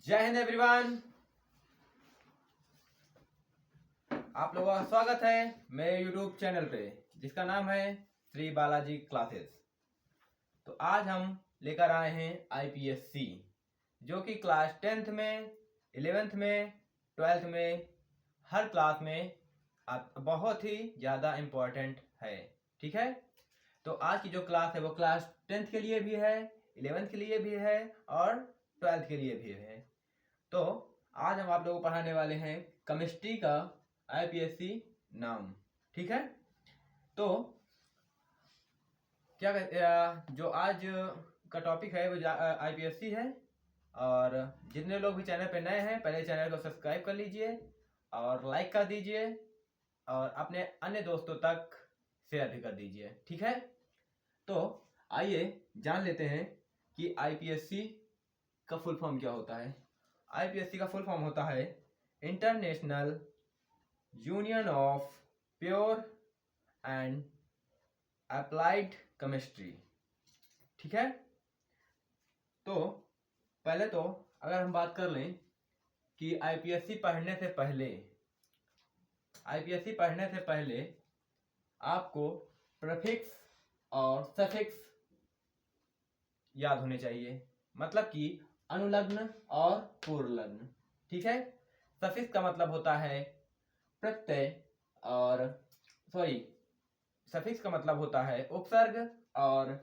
जय हिंद एवरीवन। आप लोगों का स्वागत है मेरे यूट्यूब चैनल पे जिसका नाम है श्री बालाजी क्लासेस। तो आज हम लेकर आए हैं आईपीएससी, जो कि क्लास 10th में, 11th में, 12th में, हर क्लास में बहुत ही ज़्यादा इम्पोर्टेंट है। ठीक है, तो आज की जो क्लास है वो क्लास 10th के लिए भी है, 11th के लिए भी है और 12th के लिए भी है। तो आज हम आप लोगों को पढ़ाने वाले हैं केमिस्ट्री का आईपीएससी नाम। ठीक है, तो क्या जो आज का टॉपिक है वो आईपीएससी है। और जितने लोग भी चैनल पे नए हैं पहले चैनल को सब्सक्राइब कर लीजिए और लाइक कर दीजिए और अपने अन्य दोस्तों तक शेयर भी कर दीजिए। ठीक है, तो आइए जान लेते हैं कि आईपीएससी का फुल फॉर्म क्या होता है। आईपीएससी का फुल फॉर्म होता है international union of pure and applied chemistry. ठीक है, तो पहले तो अगर हम बात कर लें कि आईपीएससी पढ़ने से पहले आपको प्रीफिक्स और सफिक्स याद होने चाहिए, मतलब कि अनुलग्न और पूर्वलग्न। ठीक है, सफिक्स का मतलब होता है प्रत्यय और सफिक्स का मतलब होता है उपसर्ग और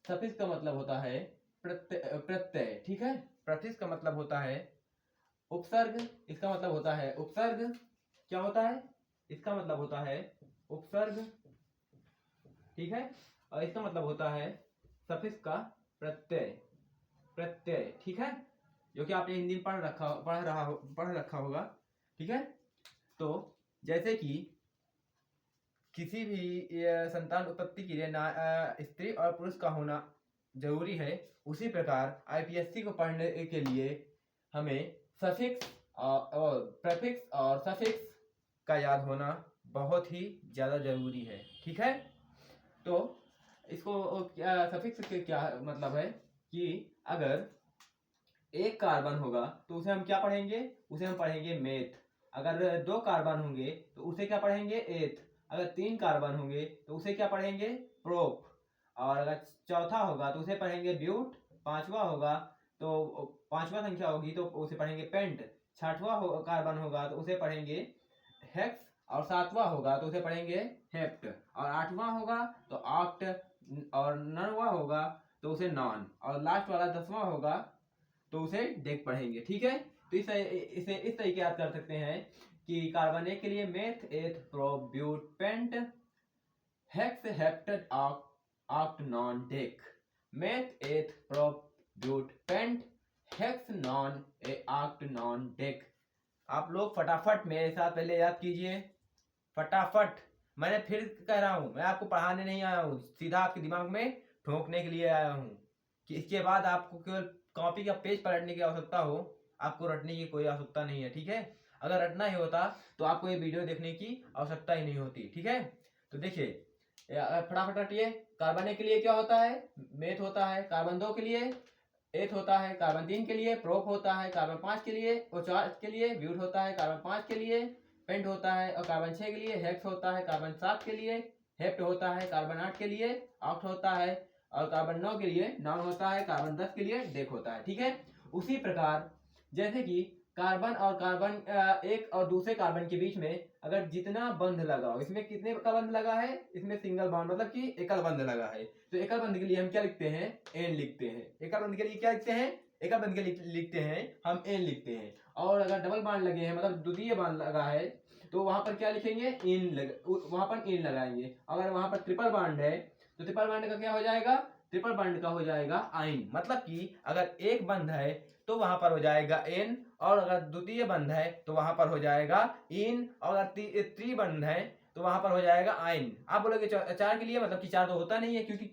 सफिक्स का मतलब होता है प्रत्यय। ठीक है, प्रीफिक्स का मतलब होता है उपसर्ग, इसका मतलब होता है उपसर्ग। क्या होता है? इसका मतलब होता है उपसर्ग। ठीक है, और इसका मतलब होता है सफिक्स का प्रत्यय। ठीक है, जो कि आपने हिंदी में पढ़ रखा होगा। ठीक है, तो जैसे कि किसी भी संतान उत्पत्ति के लिए स्त्री और पुरुष का होना जरूरी है, उसी प्रकार आईपीएससी को पढ़ने के लिए हमें सफिक्स और प्रीफिक्स और सफिक्स का याद होना बहुत ही ज़्यादा जरूरी है। ठीक है, तो इसको सफिक्स के क्या मतलब है कि अगर एक कार्बन होगा तो उसे हम क्या पढ़ेंगे? उसे हम पढ़ेंगे मेथ। अगर 2 कार्बन होंगे तो उसे क्या पढ़ेंगे? एथ। अगर 3 कार्बन होंगे तो उसे क्या पढ़ेंगे? प्रोप। और अगर चौथा होगा तो उसे पढ़ेंगे ब्यूट। पांचवा होगा तो पांचवा संख्या होगी तो उसे पढ़ेंगे पेंट। छठवां कार्बन होगा तो उसे पढ़ेंगे हेक्स। और 7वां होगा तो उसे पढ़ेंगे हेप्ट। और 8वां होगा तो ऑक्ट। और 9वां होगा तो उसे नॉन। और लास्ट वाला 10वां होगा तो उसे डेक पढ़ेंगे। ठीक है, तो इसे इस तरीके याद कर सकते हैं कि कार्बन एक के लिए meth, eth, prop, but, pent, hex, hept, oct, non, dec. Meth, eth, prop, but, pent, hex, non, oct, non, dec. आप लोग फटाफट मेरे साथ पहले याद कीजिए, फटाफट। मैंने फिर कह रहा हूं, मैं आपको पढ़ाने नहीं आया हूं, सीधा आपके दिमाग में ठोकने के लिए आया हूं कि इसके बाद आपको केवल कॉपी का पेज पलटने की आवश्यकता हो, आपको रटने की कोई आवश्यकता नहीं है। ठीक है, अगर रटना ही होता तो आपको ये वीडियो देखने की आवश्यकता ही नहीं होती। ठीक है, तो देखिए फटाफट रटिए। कार्बन एक के लिए क्या होता है? मेथ होता है। कार्बन 2 के लिए एथ होता है। कार्बन 3 के लिए प्रोप होता है। कार्बन 5 के लिए और 4 के लिए ब्यूट होता है। कार्बन 5 के लिए पेंट होता है। और कार्बन 6 के लिए हेक्स होता है। कार्बन 7 के लिए हेप्ट होता है। कार्बन 8 के लिए ऑक्ट होता है। और कार्बन 9 के लिए नॉन होता है। कार्बन 10 के लिए डेक होता है। ठीक है, उसी प्रकार जैसे कि कार्बन और कार्बन एक और दूसरे कार्बन के बीच में अगर जितना बंध लगा हो, इसमें कितने का बंध लगा है? इसमें सिंगल बॉन्ड मतलब कि एकल बंध लगा है। तो एकल बंध के लिए हम क्या लिखते हैं? एन लिखते हैं। एकल बंध के लिए क्या लिखते हैं? एकल बंध के लिए लिखते हैं हम एन लिखते हैं। और अगर डबल बॉन्ड लगे हैं मतलब द्वितीय बॉन्ड लगा है तो वहां पर क्या लिखेंगे? वहां पर इन लगाएंगे। अगर वहां पर ट्रिपल बॉन्ड है तो ट्रिपल बॉन्ड का क्या हो जाएगा? ट्रिपल बॉन्ड का हो जाएगा आइन। मतलब कि अगर एक बंध है तो वहां पर हो जाएगा एन, और अगर द्वितीय बंध है तो वहां पर हो जाएगा इन, और अगर त्रिबंध है तो वहां पर हो जाएगा आइन। आप बोलोगे 4 के लिए, मतलब कि 4 तो होता नहीं है, क्योंकि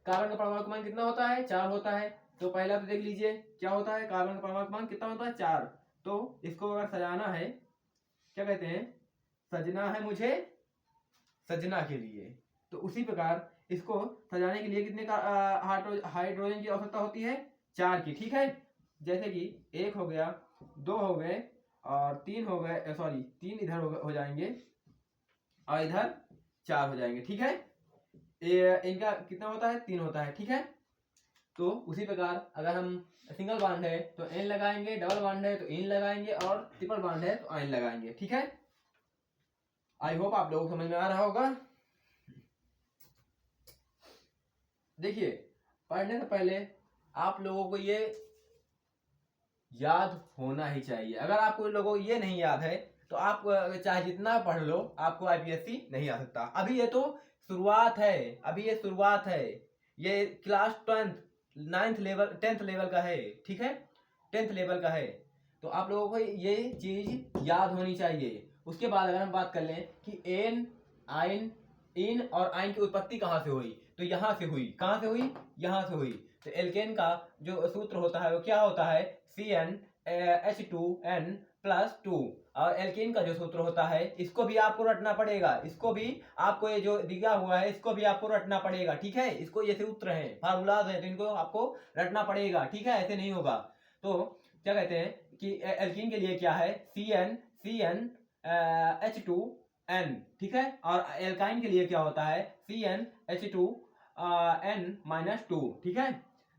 कार्बन का परमाणु क्रमांक कितना होता है? 4 होता है। तो पहला तो देख लीजिए क्या होता है, कार्बन का परमाणु क्रमांक कितना होता है? 4। तो इसको अगर सजाना है, क्या कहते हैं? सजना है मुझे सजना के लिए। तो उसी प्रकार इसको सजाने के लिए कितने का हाइड्रोजन की आवश्यकता होती है? 4 की। ठीक है, जैसे कि 1 हो गया, 2 हो गए और 3 हो गए, सॉरी 3 इधर हो जाएंगे और इधर 4 हो जाएंगे, ठीक है। इनका कितना होता है, 3 होता है, ठीक है। तो उसी प्रकार अगर हम सिंगल बॉन्ड है तो एन लगाएंगे, डबल बॉन्ड है तो इन लगाएंगे और ट्रिपल बॉन्ड है तो आइन लगाएंगे, ठीक है। आई होप आप लोगों को समझ में आ रहा होगा। देखिए, पढ़ने से पहले आप लोगों को ये याद होना ही चाहिए। अगर आपको लोगों को ये नहीं याद है तो आप चाहे जितना पढ़ लो, आपको आईपीएससी नहीं आ सकता। अभी ये तो शुरुआत है, अभी ये शुरुआत है, ये class 9th level 10th level का है, ठीक है, 10th लेवल का है। तो आप लोगों को ये चीज याद होनी चाहिए। उसके बाद अगर हम बात कर लें कि एन, आइन, इन और आइन की उत्पत्ति कहाँ से हुई, तो यहाँ से हुई। कहाँ से हुई, यहाँ से हुई। तो एल्केन का जो सूत्र होता है वो क्या होता है, CnH2n+2। और एल्केन का जो सूत्र होता है इसको भी आपको रटना पड़ेगा, इसको भी आपको ये जो दिया हुआ है इसको भी आपको रटना पड़ेगा, ठीक है। इसको ये सूत्र हैं, फार्मूलाज हैं, तो इनको आपको रटना पड़ेगा, ठीक है, ऐसे नहीं होगा। तो क्या कहते हैं कि एल्कीन के लिए क्या है, CnH2n, ठीक है। और एल्काइन के लिए क्या होता है, CnH2n-2, ठीक है।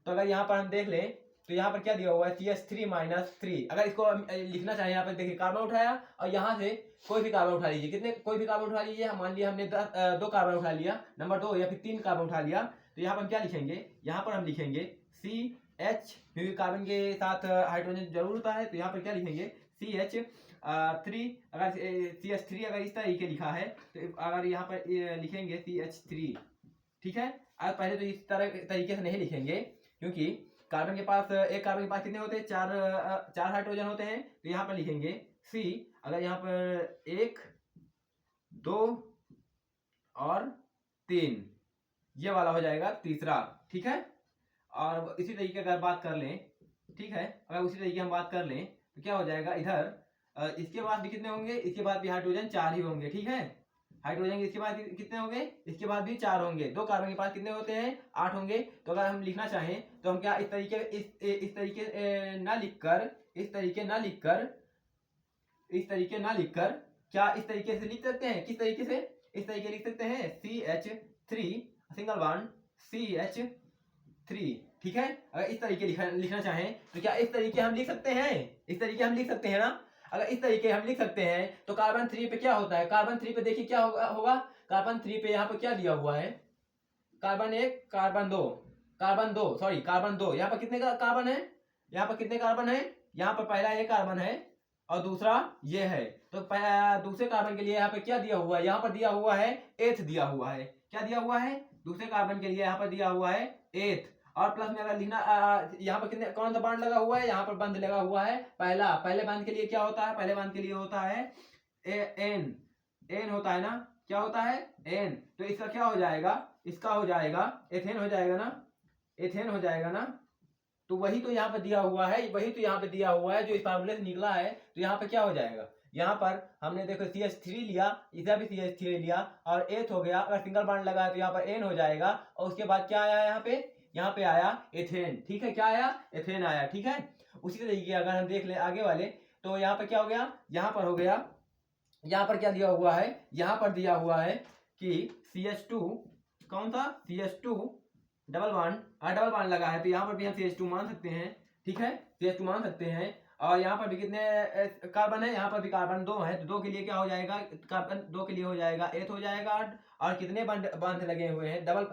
तो अगर यहाँ पर हम देख लें तो यहाँ पर क्या दिया हुआ है, CH3-3। अगर इसको लिखना चाहे, यहाँ पर देखिए कार्बन उठाया और यहाँ से कोई भी कार्बन उठा लीजिए, कितने, कोई भी कार्बन उठा लीजिए। मान लिया हमने 2 कार्बन उठा लिया, नंबर 2 या फिर 3 कार्बन उठा लिया, तो यहाँ पर हम क्या लिखेंगे, यहाँ पर हम लिखेंगे CH, क्योंकि कार्बन के साथ हाइड्रोजन जरूर होता है, तो यहाँ पर क्या लिखेंगे CH3। अगर CH3 अगर इस तरीके लिखा है तो अगर यहाँ पर लिखेंगे CH3, ठीक है। अब पहले तो इस तरह तरीके से नहीं लिखेंगे, क्योंकि कार्बन के पास, एक कार्बन के पास कितने होते हैं, 4 हाइड्रोजन होते हैं। तो यहाँ पर लिखेंगे C, अगर यहाँ पर 1, 2 और 3, ये वाला हो जाएगा तीसरा, ठीक है। और इसी तरीके अगर बात कर लें, ठीक है, अगर उसी तरीके हम बात कर लें तो क्या हो जाएगा, इधर इसके बाद भी कितने होंगे, इसके बाद भी हाइड्रोजन 4 ही होंगे, ठीक है। हाइड्रोजन इसके बाद कितने होंगे, इसके बाद भी 4 होंगे। 2 कार्बन के पास कितने होते हैं, 8 होंगे। तो अगर हम लिखना चाहें तो हम क्या इस तरीके ना लिखकर, इस तरीके ना लिखकर क्या इस तरीके से लिख सकते हैं, किस तरीके से, इस तरीके लिख सकते हैं CH3 सिंगल बॉन्ड CH3, ठीक है। अगर इस तरीके लिखना चाहें तो क्या इस तरीके हम लिख सकते हैं, इस तरीके हम लिख सकते हैं ना। अगर इस तरीके हम लिख सकते हैं तो कार्बन 3 पे क्या होता है, कार्बन 3 पे देखिए क्या होगा। कार्बन 3 पे यहाँ पे क्या दिया हुआ है, कार्बन 1, कार्बन 2, सॉरी कार्बन 2। यहाँ पर कितने का कार्बन है, यहाँ पर कितने कार्बन है, यहाँ पर पहला ये कार्बन है और दूसरा ये है। तो दूसरे कार्बन के लिए यहाँ पे क्या दिया हुआ है, यहाँ पर दिया हुआ है एथ दिया हुआ है। क्या दिया हुआ है, दूसरे कार्बन के लिए यहाँ पर दिया हुआ है एथ। और प्लस में अगर लिखना, यहाँ पर कितने, कौन सा बॉन्ड लगा हुआ है, यहाँ पर बंध लगा हुआ है पहला। पहले बंध के लिए क्या होता है, पहले बंध के लिए होता है एन होता है ना, क्या होता है एन। तो इसका क्या हो जाएगा, इसका हो जाएगा एथेन हो जाएगा ना, एथेन हो जाएगा ना। तो वही तो यहाँ पे दिया हुआ है, वही तो यहाँ पे दिया हुआ है जो इस फार्मूले से निकला है। तो यहाँ पे क्या हो जाएगा, यहाँ पर हमने देखो CH3 लिया, इधर भी CH3 लिया और एथ हो गया। अगर सिंगल बॉन्ड लगा है तो यहाँ पर एन हो जाएगा और उसके बाद क्या आया, यहाँ पे आया एथेन, ठीक है। क्या आया, एथेन आया, ठीक है। उसी तरीके अगर हम देख ले आगे वाले, तो यहाँ पर क्या हो गया, यहाँ पर हो गया, यहाँ पर क्या दिया हुआ है, यहाँ पर दिया हुआ है कि CH2, कौन सा CH2 डबल बॉन्ड लगा है, तो यहाँ पर भी हम CH2 मान सकते हैं, ठीक है, CH2 मान सकते हैं। और यहाँ पर भी कितने कार्बन है, यहाँ पर भी कार्बन 2 है, तो 2 के लिए क्या हो जाएगा, कार्बन 2 के लिए हो जाएगा एथ हो जाएगा। और कितने बांध लगे हुए हैं, डबल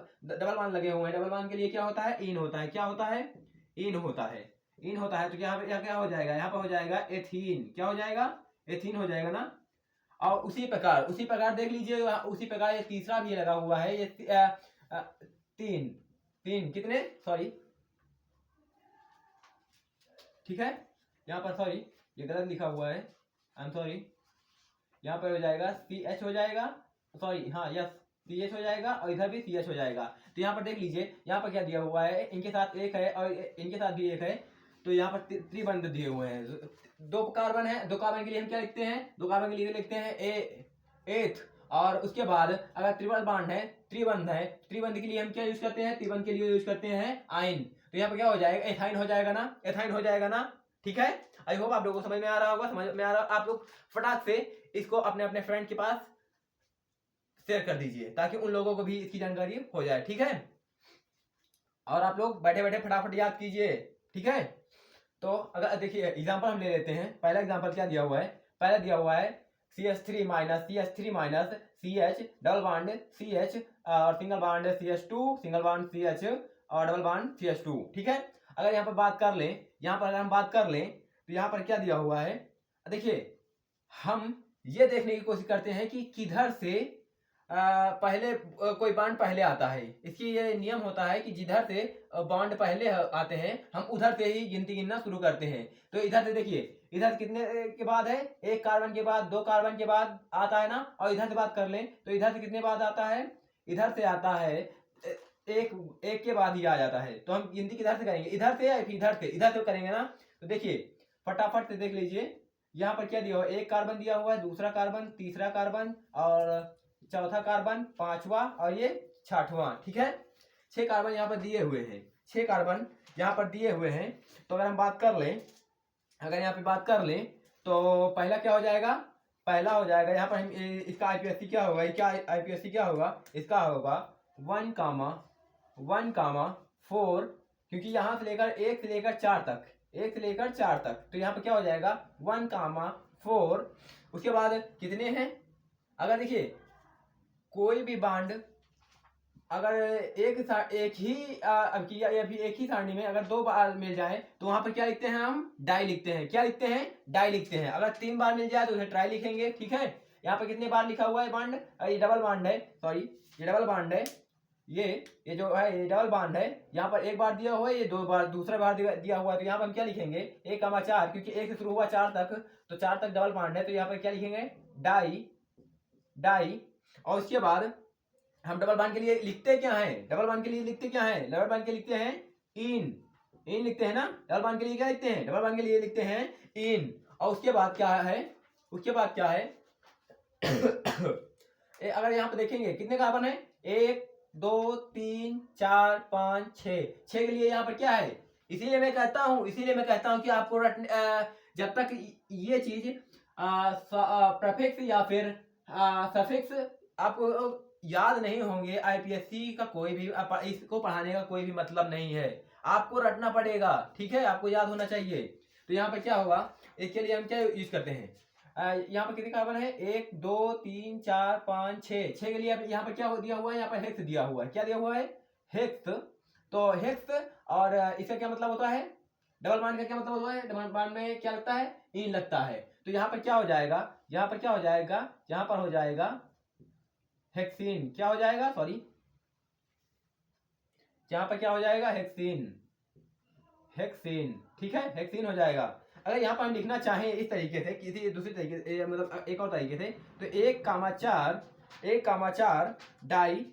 बांध लगे हुए हैं। डबल बांध के लिए क्या होता है, इन होता है। क्या होता है, इन होता है, इन होता है। तो क्या हो जाएगा, यहाँ पर हो जाएगा एथीन। क्या हो जाएगा, एथीन हो जाएगा ना। और उसी प्रकार देख लीजिए, उसी प्रकार ये तीसरा भी लगा हुआ है, ये 3 कितने, सॉरी, ठीक है, यहाँ पर सॉरी ये गलत लिखा हुआ है, आई एम सॉरी। यहाँ पर हो जाएगा CH हो जाएगा, सॉरी, हाँ यस CH हो जाएगा और इधर भी CH हो जाएगा। तो यहाँ पर देख लीजिए, यहाँ पर क्या दिया हुआ है, इनके साथ एक है और इनके साथ भी एक है। तो यहाँ पर त्रिबंध दिए हुए हैं। 2 कार्बन है, 2 कार्बन के लिए हम क्या लिखते हैं, 2 कार्बन के लिए लिखते हैं एथ। और उसके बाद अगर ट्रिपल बॉन्ड है, त्रिबंध है, त्रिबंध के लिए हम क्या यूज करते हैं, त्रिबंध के लिए यूज करते हैं आइन। तो यहाँ पे क्या हो जाएगा, एथाइन हो जाएगा ना, एथाइन हो जाएगा ना। ठीक है, आई होप आप लोगों को समझ में आ रहा होगा, समझ में आ रहा, आप लोग फटाक से इसको अपने अपने फ्रेंड के पास शेयर कर दीजिए ताकि उन लोगों को भी इसकी जानकारी हो जाए। ठीक है, और आप लोग बैठे बैठे फटाफट याद कीजिए। ठीक है, तो अगर देखिए एग्जांपल हम ले लेते हैं, पहला एग्जांपल क्या दिया हुआ है, पहला दिया हुआ है CH3 minus CH double bond CH और single bond CH2 single bond CH और डबल बॉन्ड CH2। ठीक है, अगर यहाँ पर बात कर लें, यहाँ पर अगर हम बात कर लें तो यहाँ पर क्या दिया हुआ है, देखिए हम ये देखने की कोशिश करते हैं कि किधर से पहले कोई बॉन्ड पहले आता है। इसकी ये नियम होता है कि जिधर से बॉन्ड पहले आते हैं हम उधर से ही गिनती गिनना शुरू करते हैं। तो इधर से देखिए, इधर कितने के बाद है, एक कार्बन के बाद, दो कार्बन के बाद आता है ना, और इधर से बात कर लें तो इधर से कितने बाद आता है, इधर से आता है एक के बाद ही आ जाता है। तो हम गिनती किधर से करेंगे, इधर से या फिर इधर से करेंगे ना। तो देखिए फटाफट से देख लीजिए, यहाँ पर क्या दिया हुआ है, एक कार्बन दिया हुआ है, दूसरा कार्बन, तीसरा कार्बन और चौथा कार्बन, पांचवा और ये छठवां। ठीक है, 6 कार्बन यहाँ पर दिए हुए हैं, 6 कार्बन यहाँ पर दिए हुए हैं। तो अगर हम बात कर लें, अगर यहाँ पे बात कर लें तो पहला क्या हो जाएगा, पहला हो जाएगा यहाँ पर हम इसका आईपीएससी क्या होगा, क्या आईपीएससी क्या होगा, इसका होगा 1,4, क्योंकि यहाँ से लेकर 1 से लेकर 4 तक, 1 से लेकर 4 तक। तो यहाँ पर क्या हो जाएगा 1,4। उसके बाद कितने हैं, अगर देखिए कोई भी बॉन्ड अगर एक ही सारणी में अगर 2 बार मिल जाए तो वहां पर क्या लिखते हैं, हम डाई लिखते हैं। क्या लिखते हैं, डाई लिखते हैं। अगर 3 बार मिल जाए तो उसे ट्राई लिखेंगे। ठीक है, यहाँ पर कितने बार लिखा हुआ है बॉन्ड, ये डबल बॉन्ड है, सॉरी ये डबल बॉन्ड है, ये जो है ये डबल बॉन्ड है। यहाँ पर एक बार दिया हुआ है, ये 2 बार दूसरा बार दिया हुआ है। तो यहाँ पर हम क्या लिखेंगे 1,4, क्योंकि 1 से शुरू हुआ 4 तक, तो 4 तक डबल बॉन्ड है। तो यहाँ पर क्या लिखेंगे, डाई। और उसके बाद हम डबल बॉन्ड के लिए लिखते क्या है, डबल बॉन्ड के लिए लिखते क्या है, डबल बॉन्ड के लिखते हैं इन लिखते हैं ना। डबल बॉन्ड के लिए क्या लिखते हैं, डबल बॉन्ड के लिए लिखते हैं इन। और उसके बाद क्या है, उसके बाद क्या है अगर यहाँ पे देखेंगे कितने कार्बन है, 1 2 3 4 5 6 के लिए यहाँ पर क्या है। इसीलिए मैं कहता हूँ कि आपको जब तक ये चीज प्रीफिक्स या फिर सफिक्स आपको याद नहीं होंगे, आईपीएससी का कोई भी इसको पढ़ाने का कोई भी मतलब नहीं है, आपको रटना पड़ेगा। ठीक है, आपको याद होना चाहिए। तो यहाँ पर क्या होगा, इसके लिए हम क्या यूज करते हैं, यहाँ पर कितने कार्बन है, 1 2 3 4 5 6 के लिए यहाँ पर क्या दिया हुआ है, यहाँ पर हेक्स दिया हुआ है। क्या दिया हुआ है, हेक्स। तो हेक्स, और इसका क्या मतलब होता है, डबल बॉन्ड का क्या मतलब होता है, डबल बॉन्ड में क्या लगता है, इन लगता है। तो यहाँ पर क्या हो जाएगा, यहाँ पर क्या हो जाएगा, यहाँ पर हो जाएगा हेक्सीन। क्या हो जाएगा, सॉरी यहाँ पर क्या हो जाएगा, हेक्सीन। ठीक है, हेक्सीन हो जाएगा। अगर यहाँ पर हम लिखना चाहें इस तरीके से, किसी दूसरी तरीके से, मतलब एक और तरीके से, तो 1,4 di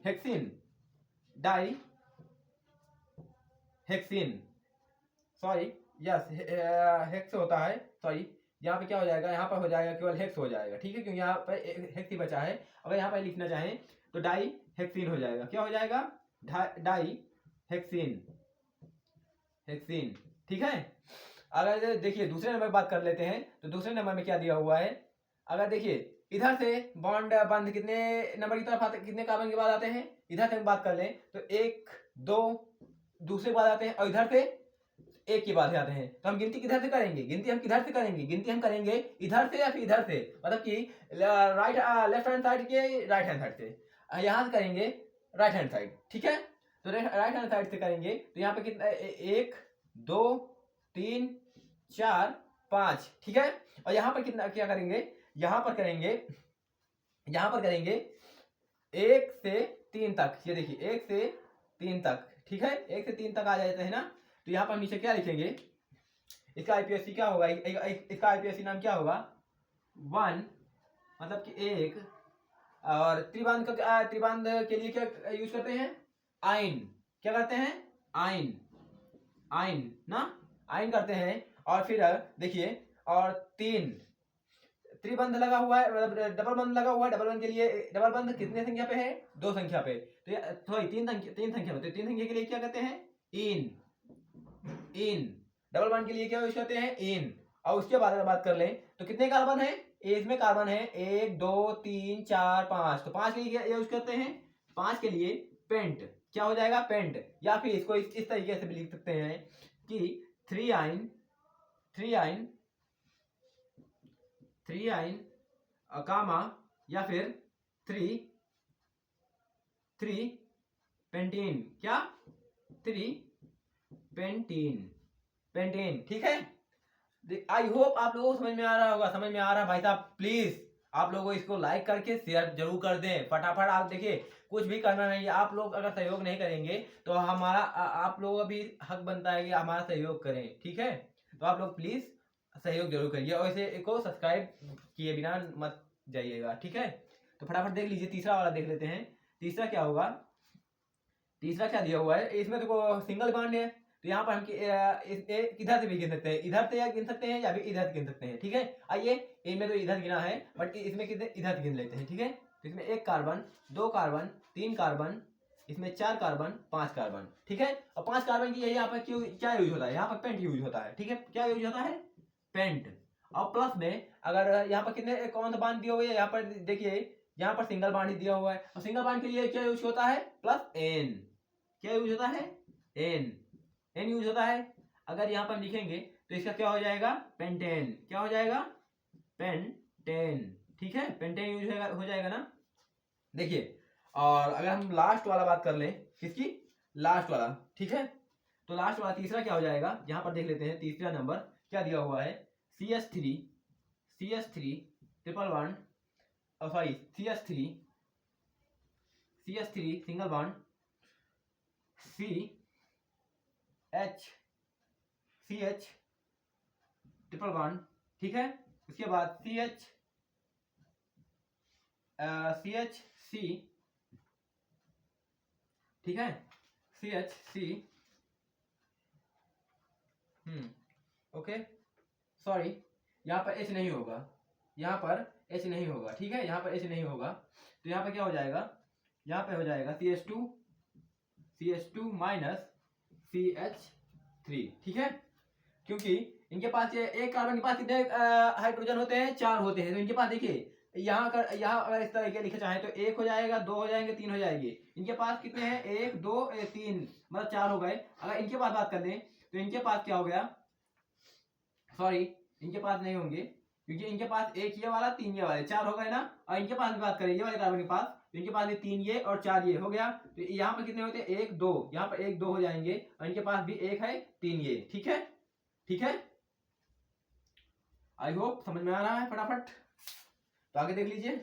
hexene, sorry yes hex होता है, सॉरी यहाँ पे क्या हो जाएगा, यहाँ पर हो जाएगा केवल हेक्स हो जाएगा। ठीक है, क्योंकि यहाँ पर हेक्स ही बचा है। अगर यहाँ पर लिखना चाहें तो डाई हेक्सीन हो जाएगा। क्या हो जाएगा, डाई हेक्सीन। ठीक है, अगर देखिए दूसरे नंबर बात कर लेते हैं तो दूसरे नंबर में क्या दिया हुआ है, अगर देखिए इधर से बॉन्ड बंद कितने नंबर की तरफ आते, कितने कार्बन के बाद आते हैं, इधर से हम बात कर लें तो 1 2 दूसरे के बाद आते हैं, और इधर से 1 के बाद आते हैं। तो हम गिनती किधर से करेंगे, गिनती हम करेंगे इधर से या फिर इधर से, मतलब कि लेफ्ट हैंड साइड के राइट हैंड साइड से, यहाँ से करेंगे राइट हैंड साइड। ठीक है, तो राइट हैंड साइड से करेंगे तो यहाँ पे कितना, 1 2 3 4 5। ठीक है, और यहाँ पर कितना क्या करेंगे, यहाँ पर करेंगे 1 से 3 तक। ये देखिए 1 से 3 तक। ठीक है, 1 से 3 तक आ जाते हैं ना। तो यहाँ पर नीचे क्या लिखेंगे, इसका आईपीएससी क्या होगा, इसका आईपीएससी नाम क्या होगा, 1 मतलब कि 1। और त्रिबंध के लिए क्या यूज करते हैं, आइन। क्या करते हैं, आइन ना, आइन करते हैं। और फिर देखिए, और 3 त्रिबंध लगा हुआ है, मतलब डबल बंध लगा हुआ है। डबल बंध के लिए, डबल बंध कितने संख्या पे है, 2 संख्या पे, तो सॉरी 3 संख्या पे। तो 3 संख्या के लिए क्या कहते हैं, इन। इन, डबल बॉन्ड के लिए क्या यूज करते हैं, इन। और उसके बाद अगर बात कर लें तो कितने कार्बन है, इसमें कार्बन है 1 2 3 4 5, तो 5 के लिए क्या यूज करते हैं, 5 के लिए पेंट, क्या हो जाएगा, पेंट। या फिर इसको इस तरीके से भी लिख सकते हैं कि 3 आइन, 3 आइन, 3 आइन कामा, या फिर 3 3 पेंटीन, क्या, 3 पेंटीन, पेंटीन, ठीक है। आई होप आप लोगों को समझ में आ रहा होगा, समझ में आ रहा है भाई साहब, प्लीज आप लोगों को इसको लाइक करके शेयर जरूर कर दें फटाफट। आप देखिए कुछ भी करना नहीं है, आप लोग अगर सहयोग नहीं करेंगे तो हमारा आप लोगों का भी हक बनता है कि हमारा सहयोग करें, ठीक है। तो आप लोग प्लीज सहयोग जरूर करिए और इसे को सब्सक्राइब किए बिना मत जाइएगा, ठीक है। तो फटाफट देख लीजिए, तीसरा वाला देख लेते हैं। तीसरा क्या होगा, तीसरा क्या दिया हुआ है, इसमें तो सिंगल बॉन्ड है, तो यहाँ पर हम इधर से भी गिन सकते हैं, इधर से गिन सकते हैं या भी इधर से गिन सकते हैं, ठीक है। आइए इनमें तो इधर गिना है बट इसमें कितने इधर से गिन लेते हैं, ठीक है। तो इसमें 1 कार्बन, 2 कार्बन, 3 कार्बन, इसमें 4 कार्बन, 5 कार्बन, ठीक है। और 5 कार्बन की यहाँ पर क्यों क्या यूज होता है, यहाँ पर पेंट यूज होता है, ठीक है। क्या यूज होता है, पेंट। और प्लस में अगर यहाँ पर कितने कौन सा बांध दिया हुआ है, यहाँ पर देखिए यहाँ पर सिंगल बांध दिया हुआ है, और सिंगल बांध के लिए क्या यूज होता है, प्लस एन, क्या यूज होता है, एन, एन यूज होता है। अगर यहाँ पर लिखेंगे तो इसका क्या हो जाएगा, पेंटेन, क्या हो जाएगा, पेंटेन, ठीक है, पेंटेन यूज हो जाएगा ना। देखिए और अगर हम लास्ट वाला बात कर लें, किसकी, लास्ट वाला, ठीक है। तो लास्ट वाला तीसरा क्या हो जाएगा, यहाँ पर देख लेते हैं तीसरा नंबर क्या दिया हुआ है, CH3, CH3 triple bond, sorry CH3, CH3 single bond, CH triple bond, ठीक है। उसके बाद CHC, ठीक है, CHC, ओके, सॉरी यहाँ पर H नहीं होगा, यहाँ पर H नहीं होगा, ठीक है, यहाँ पर H नहीं होगा। तो यहाँ पर क्या हो जाएगा, यहाँ पे हो जाएगा CH2 माइनस CH3, ठीक है। क्योंकि इनके पास ये एक कार्बन के पास कितने हाइड्रोजन होते हैं, 4 होते हैं। तो इनके पास देखिए यहाँ अगर इस तरह के लिखे चाहे तो 1 हो जाएगा, 2 हो जाएंगे, 3 हो जाएंगे। इनके पास कितने हैं, 1 2 3, मतलब 4 हो गए। अगर इनके पास बात कर लें तो इनके पास क्या हो गया, सॉरी इनके पास नहीं होंगे क्योंकि इनके पास 1 ये वाला, 3 ये वाले, 4 हो गए ना। और इनके पास भी बात करें ये वाले कार्बन के पास, तो इनके पास भी 3 ये और 4 ये हो गया। तो यहाँ पर कितने होते हैं, 1 2, यहाँ पर 1 2 हो जाएंगे, और इनके पास भी 1 है, 3 ये, ठीक है, ठीक है। आई होप समझ में आ रहा है फटाफट। तो आगे देख लीजिए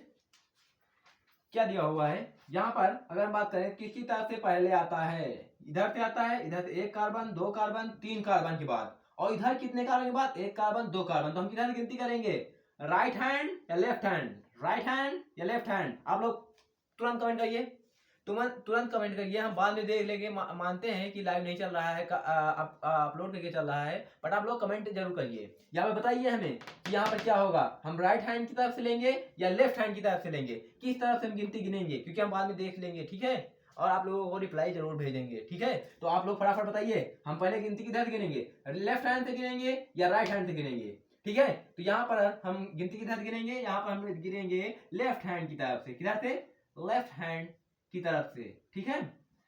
क्या दिया हुआ है। यहाँ पर अगर हम बात करें किसकी तरफ से पहले आता है, इधर से आता है, इधर से 1 कार्बन, 2 कार्बन, 3 कार्बन के बाद, और इधर कितने कार्बन के बाद, 1 कार्बन, 2 कार्बन। तो हम किधर से गिनती करेंगे, राइट हैंड या लेफ्ट हैंड, राइट हैंड या लेफ्ट हैंड। आप लोग तुरंत कमेंट करिए, तुरंत कमेंट करिए, हम बाद में देख लेंगे। मानते हैं कि लाइव नहीं चल रहा है, अपलोड करके चल रहा है, बट आप लोग कमेंट जरूर करिए। यहाँ पे बताइए हमें कि यहाँ पर क्या होगा, हम राइट हैंड की तरफ से लेंगे या लेफ्ट हैंड की तरफ से लेंगे, किस तरफ से हम गिनती गिनेंगे, क्योंकि हम बाद में देख लेंगे, ठीक है। और आप लोगों को रिप्लाई जरूर भेजेंगे, ठीक है। तो आप लोग फटाफट बताइए हम पहले गिनती किधर से गिनेंगे, लेफ्ट हैंड से गिनेंगे या राइट हैंड से गिनेंगे, ठीक है। तो यहाँ पर हम गिनती किधर से गिनेंगे, यहाँ पर हम गिनेंगे लेफ्ट हैंड की तरफ से, किधर से, लेफ्ट हैंड की तरफ से, ठीक है।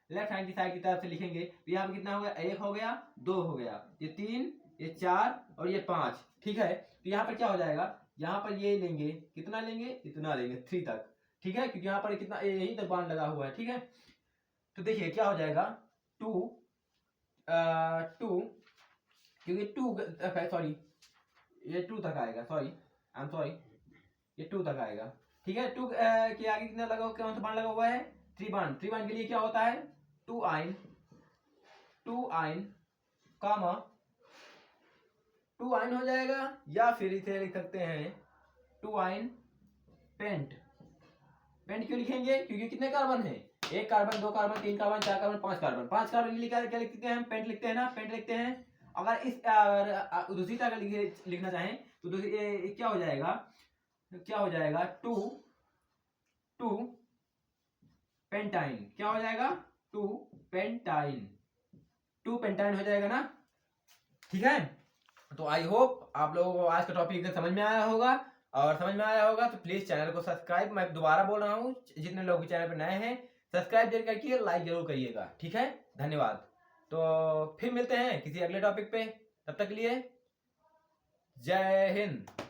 लेफ्ट हैंड की साइड की तरफ से लिखेंगे तो यहाँ पे कितना हो गया, 1 हो गया, 2 हो गया, ये 3, ये 4 और ये 5, ठीक है। तो यहाँ पर क्या हो जाएगा, यहाँ पर ये लेंगे, कितना लेंगे, इतना लेंगे 3 तक, ठीक है, क्योंकि यहाँ पर कितना यही तक बांध लगा हुआ है, ठीक है। तो देखिए क्या हो जाएगा, 2 क्योंकि 2 सॉरी ये 2 तक आएगा, सॉरी आई एम सॉरी, ये 2 तक आएगा, ठीक है। 2 के आगे कितना लगा, कौन सा बांध लगा हुआ है, 3 बांध। 3 बांध के लिए क्या होता है, 2 आइन, 2 आइन कामा 2 आइन हो जाएगा, या फिर इसे लिख सकते हैं 2 आइन पेंट। पेंट क्यों लिखेंगे, क्योंकि कितने कार्बन है, 1 carbon, 2 carbon, 3 carbon, 4 carbon, 5 carbon. 5 carbon लिखा क्या लिखते हैं हम, पेंट लिखते हैं ना, पेंट लिखते हैं। अगर इस दूसरी तरह लिखना चाहें तो क्या हो जाएगा, क्या हो जाएगा, 2 पेंटाइन, क्या हो जाएगा, 2 पेंटाइन, 2 पेंटाइन हो जाएगा ना। ठीक है। तो आई होप आप लोगों को आज का टॉपिक समझ में आया होगा, और समझ में आया होगा तो प्लीज चैनल को सब्सक्राइब, मैं दोबारा बोल रहा हूँ, जितने लोग चैनल पर नए हैं सब्सक्राइब जरूर करिए, लाइक जरूर करिएगा, ठीक है। धन्यवाद। तो फिर मिलते हैं किसी अगले टॉपिक पे, तब तक के लिए जय हिंद।